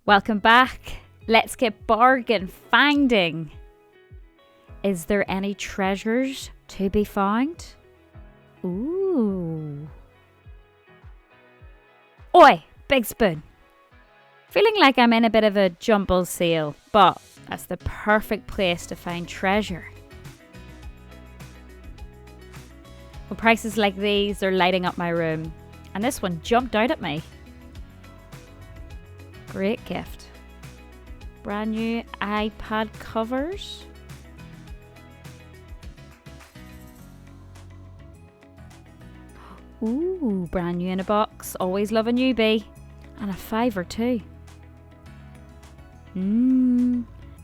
Welcome back. Let's get bargain finding. Is there any treasures to be found? Ooh. Oi, big spoon. Feeling like I'm in a bit of a jumble sale, but that's the perfect place to find treasure. With prices like these, they're lighting up my room. And this one jumped out at me. Great gift. Brand new iPad covers. Ooh, brand new in a box. Always love a newbie. And a fiver too.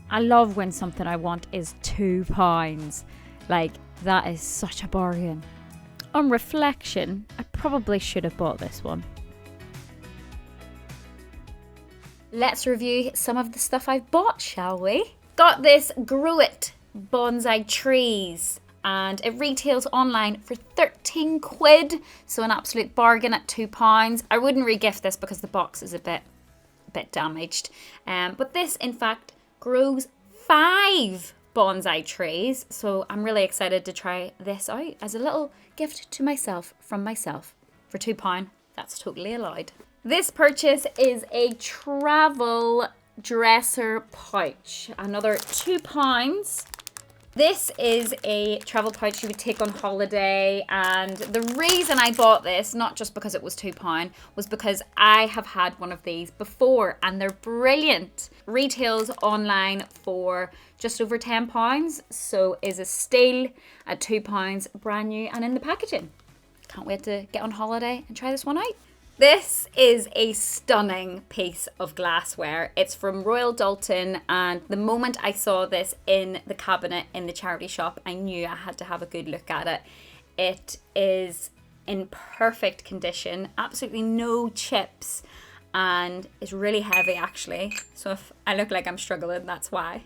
I love when something I want is £2. Like, that is such a bargain. On reflection, I probably should have bought this one. Let's review some of the stuff I've bought, shall we? Got this Grow It bonsai trees, and it retails online for 13 quid, so an absolute bargain at £2. I wouldn't re-gift this because the box is a bit damaged, but this in fact grows 5 bonsai trees, so I'm really excited to try this out as a little gift to myself from myself for £2. That's totally allowed. This purchase is a travel dresser pouch, another £2. This is a travel pouch you would take on holiday, and the reason I bought this, not just because it was £2, was because I have had one of these before and they're brilliant. Retails online for just over £10, so is a steal at £2, brand new and in the packaging. Can't wait to get on holiday and try this one out. This is a stunning piece of glassware. It's from Royal Daulton, and the moment I saw this in the cabinet in the charity shop, I knew I had to have a good look at it. It is in perfect condition, absolutely no chips, and it's really heavy actually. So if I look like I'm struggling, that's why.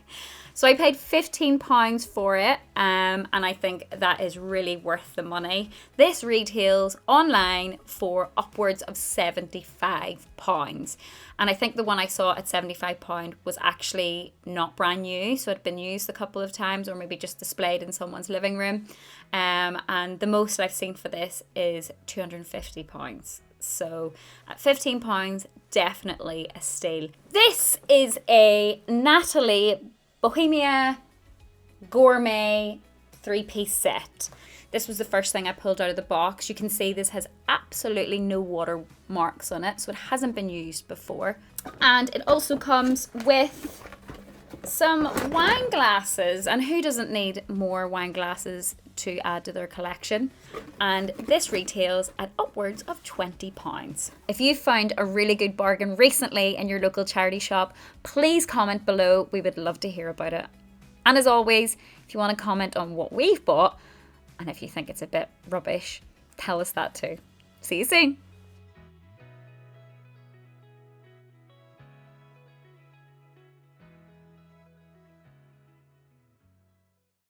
So I paid £15 for it, and I think that is really worth the money. This retails online for upwards of £75. And I think the one I saw at £75 was actually not brand new, so it'd been used a couple of times or maybe just displayed in someone's living room. And the most I've seen for this is £250. So at £15, definitely a steal. This is a Natalie Bohemia Gourmet 3-piece set. This was the first thing I pulled out of the box. You can see this has absolutely no watermarks on it, so it hasn't been used before. And it also comes with some wine glasses, and who doesn't need more wine glasses to add to their collection? And this retails at upwards of £20. If you've found a really good bargain recently in your local charity shop, please comment below. We would love to hear about it. And as always, if you want to comment on what we've bought, and if you think it's a bit rubbish, tell us that too. See you soon.